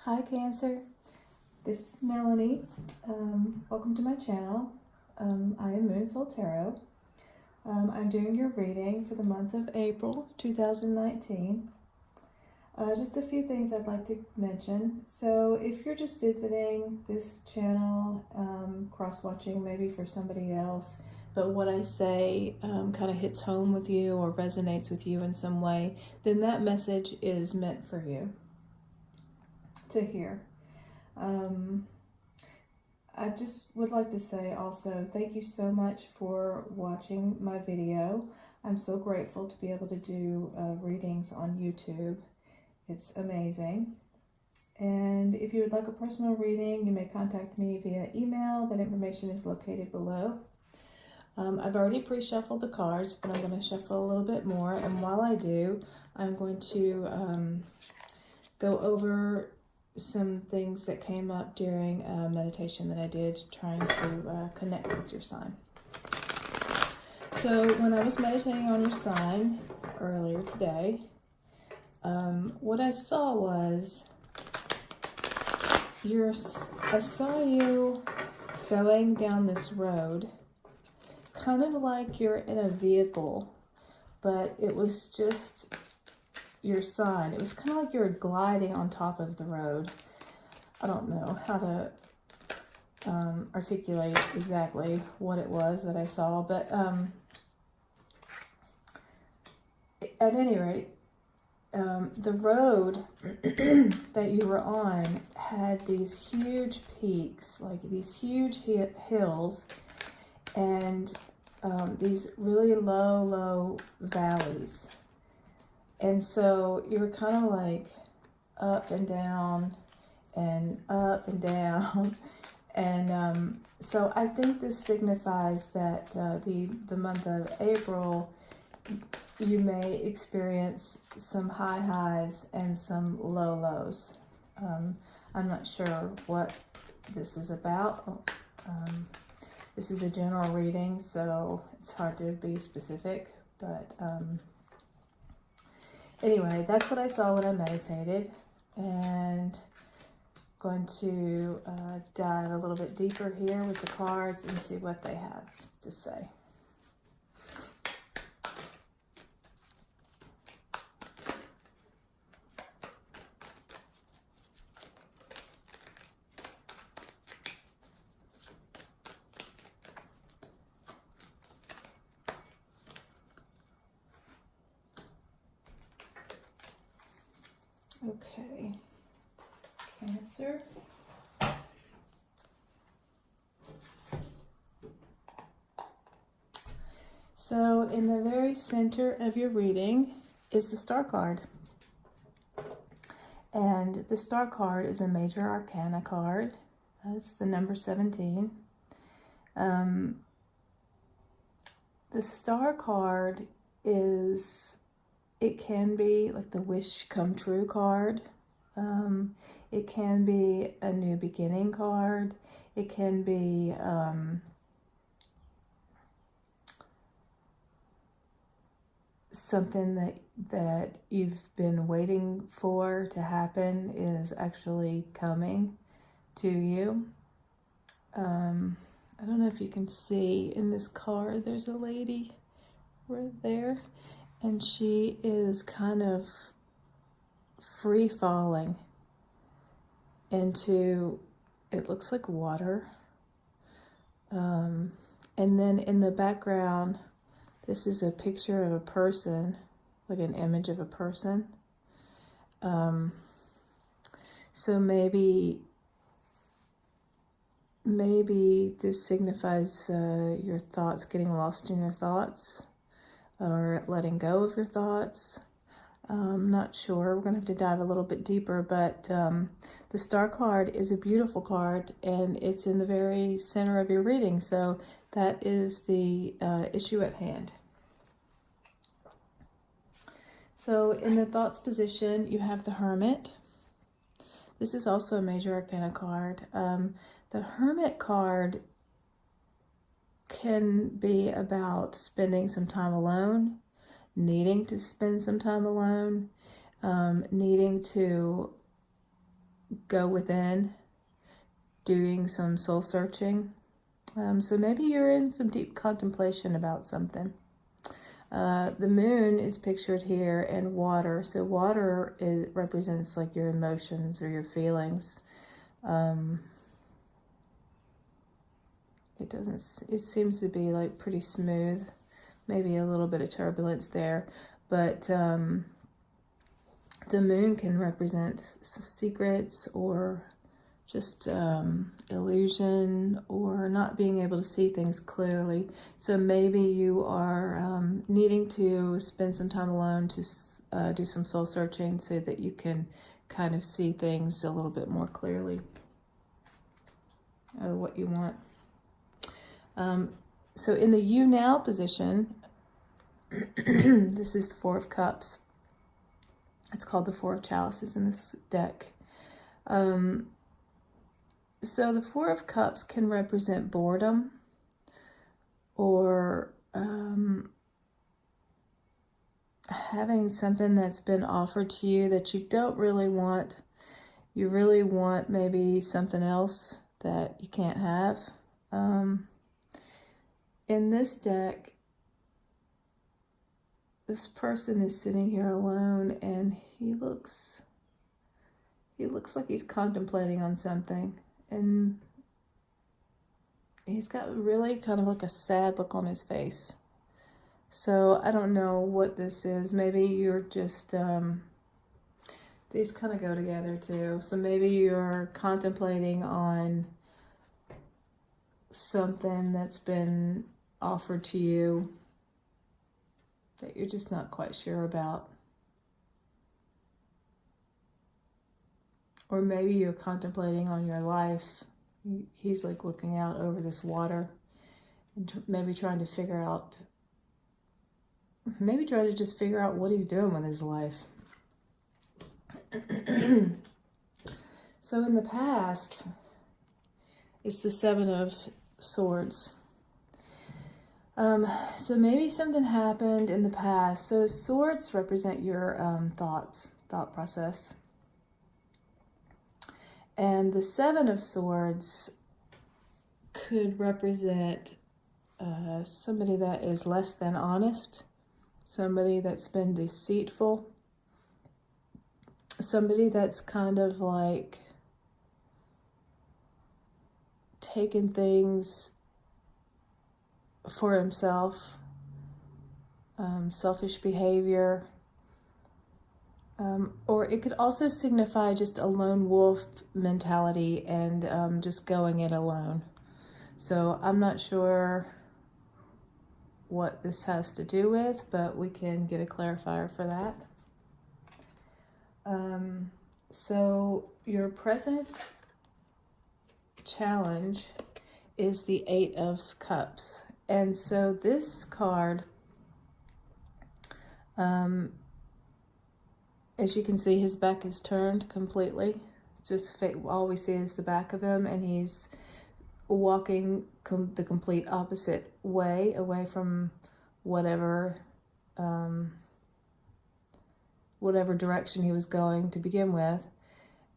Hi Cancer, this is Melanie. Welcome to my channel. I am Moon Soul Tarot. I'm doing your reading for the month of April 2019. Just a few things I'd like to mention. So if you're just visiting this channel, cross-watching maybe for somebody else, but what I say kind of hits home with you or resonates with you in some way, then that message is meant for you to hear. I just would like to say also thank you so much for watching my video. I'm so grateful to be able to do readings on YouTube. It's amazing. And if you would like a personal reading, you may contact me via email. That information is located below. I've already pre-shuffled the cards, but I'm going to shuffle a little bit more. And while I do, I'm going to go over some things that came up during a meditation that I did trying to connect with your sign. So when I was meditating on your sign earlier today, what I saw was I saw you going down this road, kind of like you're in a vehicle, but it was just your sign. It was kind of like you were gliding on top of the road. I don't know how to articulate exactly what it was that I saw, but at any rate, the road that you were on had these huge peaks, like these huge hills, and these really low valleys. And so you were kind of like up and down and up and down. And so I think this signifies that the month of April, you may experience some high highs and some low lows. I'm not sure what this is about. This is a general reading, so it's hard to be specific, but anyway, that's what I saw when I meditated, and going to dive a little bit deeper here with the cards and see what they have to say. Okay, Cancer. So in the very center of your reading is the Star card. And the Star card is a major arcana card. It's the number 17. The Star card it can be like the wish come true card. It can be a new beginning card. It can be something that you've been waiting for to happen is actually coming to you. I don't know if you can see in this card, there's a lady right there, and she is kind of free falling into, it looks like water. And then in the background, this is a picture of a person, like an image of a person. So maybe this signifies your thoughts, getting lost in your thoughts, or letting go of your thoughts. I'm not sure. We're going to have to dive a little bit deeper, but the Star card is a beautiful card, and it's in the very center of your reading, so that is the issue at hand. So in the thoughts position, you have the Hermit. This is also a major arcana card. The Hermit card can be about spending some time alone, needing to spend some time alone, needing to go within, doing some soul searching. So maybe you're in some deep contemplation about something. The moon is pictured here, and water. So water represents like your emotions or your feelings. It seems to be like pretty smooth, maybe a little bit of turbulence there, but the moon can represent some secrets or just illusion or not being able to see things clearly. So maybe you are needing to spend some time alone to do some soul searching so that you can kind of see things a little bit more clearly, what you want. So in the you now position, this is the Four of Cups. It's called the Four of Chalices in this deck. So the Four of Cups can represent boredom or having something that's been offered to you that you don't really want. You really want maybe something else that you can't have. In this deck, this person is sitting here alone, and he looks like he's contemplating on something, and he's got really kind of like a sad look on his face. So I don't know what this is. Maybe you're just, these kind of go together too. So maybe you're contemplating on something that's been offered to you that you're just not quite sure about. Or maybe you're contemplating on your life. He's like looking out over this water and maybe trying to figure out, maybe trying to just figure out what he's doing with his life. So in the past, it's the Seven of Swords. So maybe something happened in the past. So swords represent your thought process. And the Seven of Swords could represent somebody that is less than honest, somebody that's been deceitful, somebody that's kind of like taken things for himself, selfish behavior, or it could also signify just a lone wolf mentality and just going it alone. So I'm not sure what this has to do with, but we can get a clarifier for that. So your present challenge is the Eight of Cups. And so this card, as you can see, his back is turned completely. Just all we see is the back of him, and he's walking the complete opposite way, away from whatever direction he was going to begin with.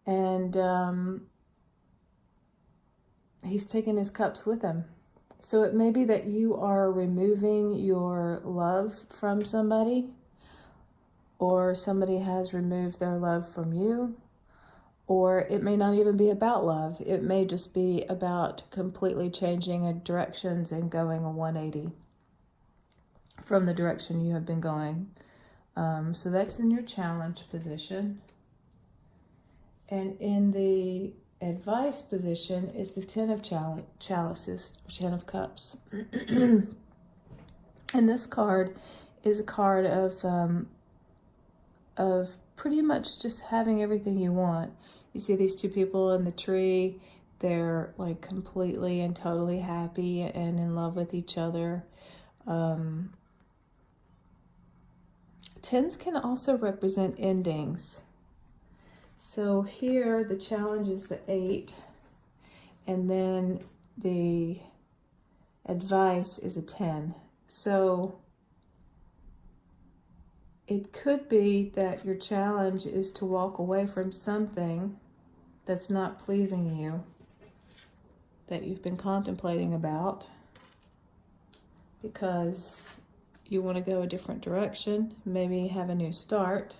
And he's taking his cups with him. So it may be that you are removing your love from somebody, or somebody has removed their love from you, or it may not even be about love. It may just be about completely changing directions and going a 180 from the direction you have been going. So that's in your challenge position. And in the advice position is the Ten of Chalices, or Ten of Cups. And this card is a card of pretty much just having everything you want. You see these two people in the tree. They're like completely and totally happy and in love with each other. Tens can also represent endings. So here the challenge is the 8, and then the advice is a 10. So it could be that your challenge is to walk away from something that's not pleasing you, that you've been contemplating about because you want to go a different direction, maybe have a new start.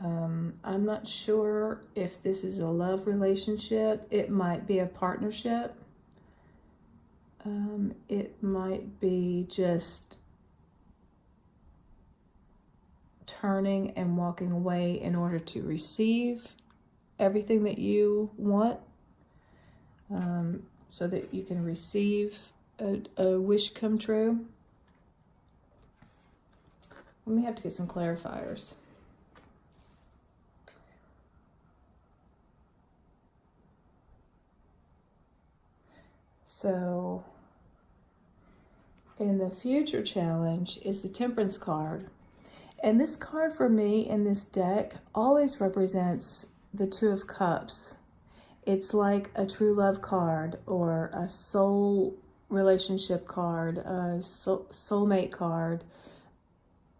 I'm not sure if this is a love relationship. It might be a partnership. It might be just turning and walking away in order to receive everything that you want, so that you can receive a wish come true. We may have to get some clarifiers. So, in the future challenge is the Temperance card. And this card for me in this deck always represents the Two of Cups. It's like a true love card or a soul relationship card, a soulmate card,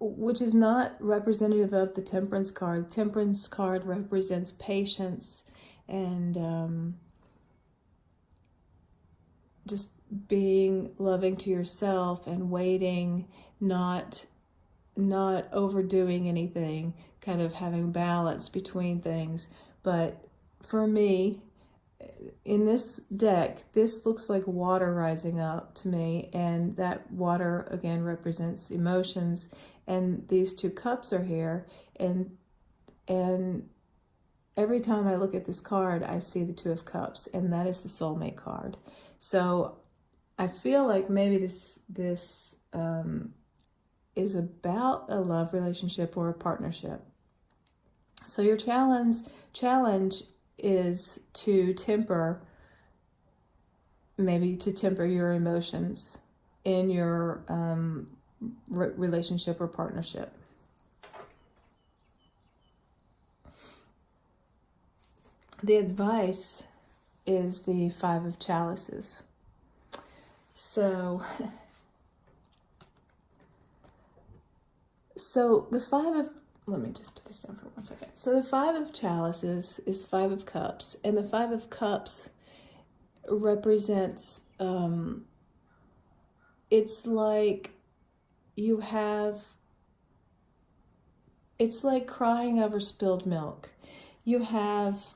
which is not representative of the Temperance card. Temperance card represents patience and just being loving to yourself and waiting, not overdoing anything, kind of having balance between things. But for me, in this deck, this looks like water rising up to me, and that water again represents emotions, and these two cups are here, and every time I look at this card, I see the Two of Cups, and that is the soulmate card. So I feel like maybe this is about a love relationship or a partnership. So your challenge is to temper your emotions in your relationship or partnership. The advice is the Five of Chalices. So the let me just put this down for 1 second. So the Five of Chalices is the Five of Cups, and the Five of Cups represents, it's like it's like crying over spilled milk. You have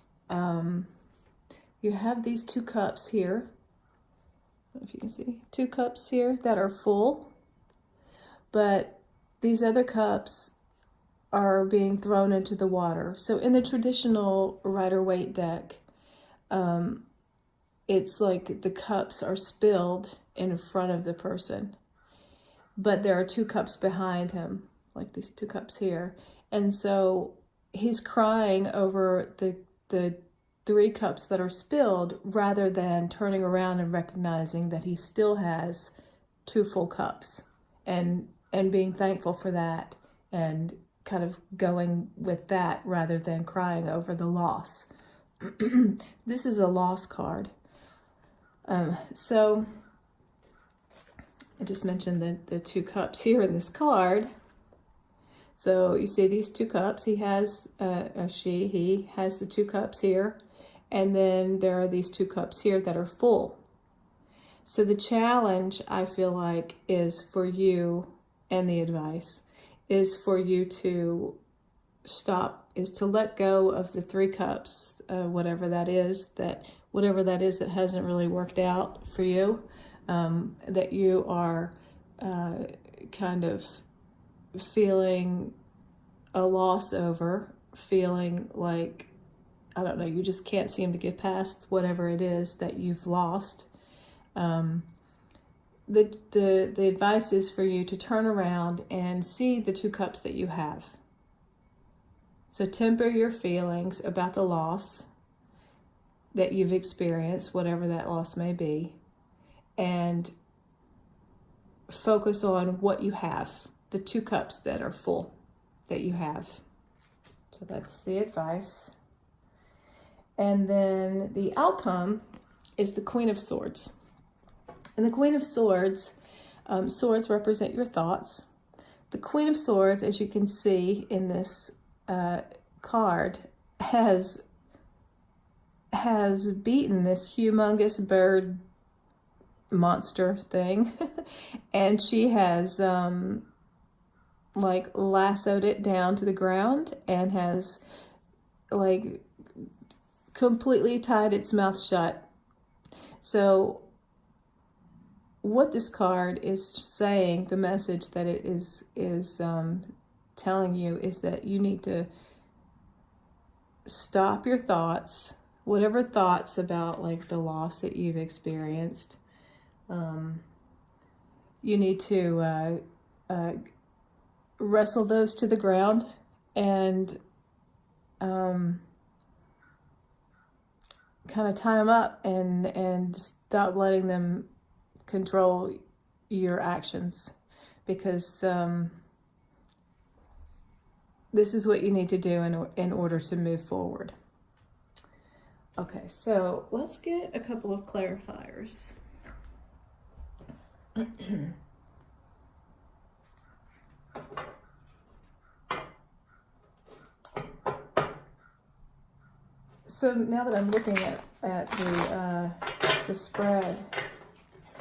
these two cups here. I don't know if you can see, two cups here that are full, but these other cups are being thrown into the water. So in the traditional Rider-Waite deck, it's like the cups are spilled in front of the person, but there are two cups behind him, like these two cups here. And so he's crying over the three cups that are spilled rather than turning around and recognizing that he still has two full cups and being thankful for that and kind of going with that rather than crying over the loss. This is a loss card. So I just mentioned the two cups here in this card. So you see these two cups. He has, he has the two cups here. And then there are these two cups here that are full. So the challenge, I feel like, is for you, and the advice is for you to let go of the three cups, whatever that is that hasn't really worked out for you, that you are kind of feeling a loss over, feeling like, I don't know, you just can't seem to get past whatever it is that you've lost. The advice is for you to turn around and see the two cups that you have. So temper your feelings about the loss that you've experienced, whatever that loss may be, and focus on what you have, the two cups that are full that you have. So that's the advice. And then the outcome is the Queen of Swords. And the Queen of Swords, swords represent your thoughts. The Queen of Swords, as you can see in this card, has beaten this humongous bird monster thing and she has like lassoed it down to the ground and has like completely tied its mouth shut. So what this card is saying, the message that it is telling you, is that you need to stop your thoughts, whatever thoughts about like the loss that you've experienced. You need to wrestle those to the ground and kind of tie them up and stop letting them control your actions, because this is what you need to do in order to move forward. Okay, so let's get a couple of clarifiers. So now that I'm looking at the spread,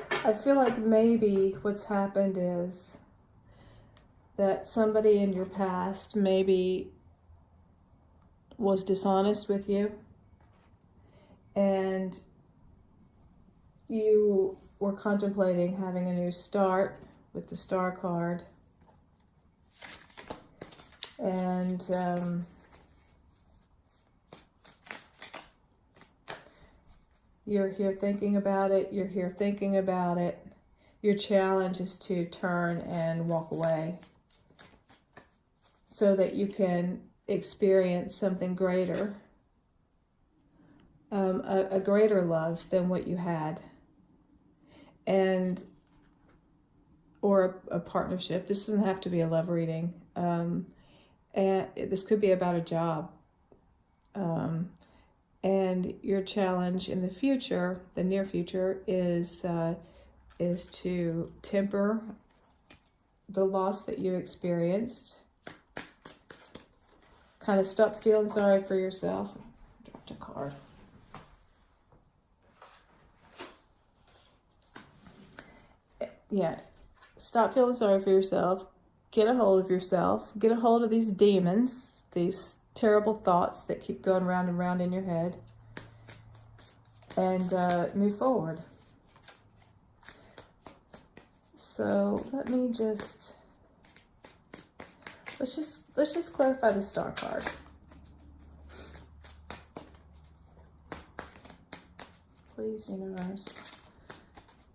I feel like maybe what's happened is that somebody in your past maybe was dishonest with you, and you were contemplating having a new start with the Star card. And you're here thinking about it. You're here thinking about it. Your challenge is to turn and walk away so that you can experience something greater, a greater love than what you had, and or a partnership. This doesn't have to be a love reading. And this could be about a job. And your challenge in the future, the near future, is to temper the loss that you experienced. Kind of stop feeling sorry for yourself. Dropped a card. Yeah, stop feeling sorry for yourself. Get a hold of yourself. Get a hold of these demons, these terrible thoughts that keep going round and round in your head, and move forward. So let me just let's just clarify the Star card. Please, universe,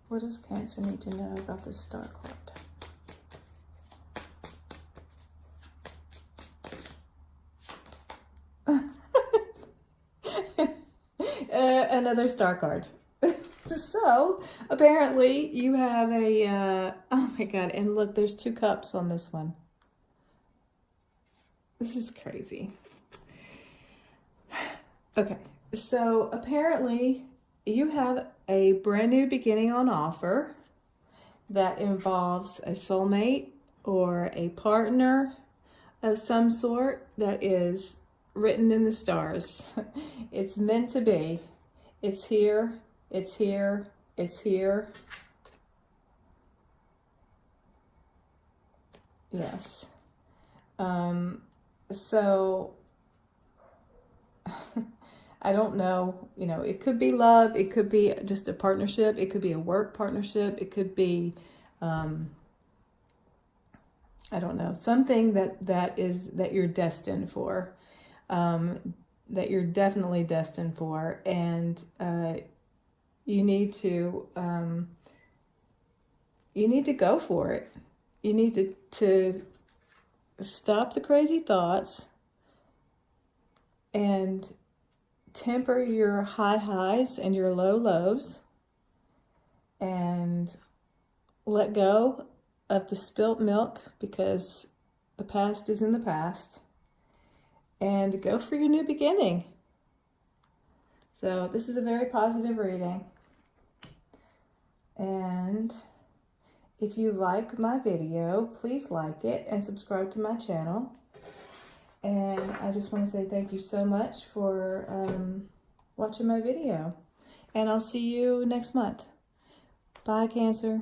what does Cancer need to know about this Star card? Another Star card. So apparently you have a oh my god, and look, there's 2 cups on this one. This is crazy. Okay, so apparently you have a brand new beginning on offer that involves a soulmate or a partner of some sort that is written in the stars. It's meant to be. It's here, it's here, it's here. Yes. So I don't know, it could be love, it could be just a partnership, it could be a work partnership, it could be I don't know, something that you're destined for. That you're definitely destined for, and you need to go for it. You need to stop the crazy thoughts and temper your high highs and your low lows, and let go of the spilt milk, because the past is in the past. And go for your new beginning. So this is a very positive reading. And if you like my video, please like it and subscribe to my channel. And I just want to say thank you so much for watching my video. And I'll see you next month. Bye, Cancer.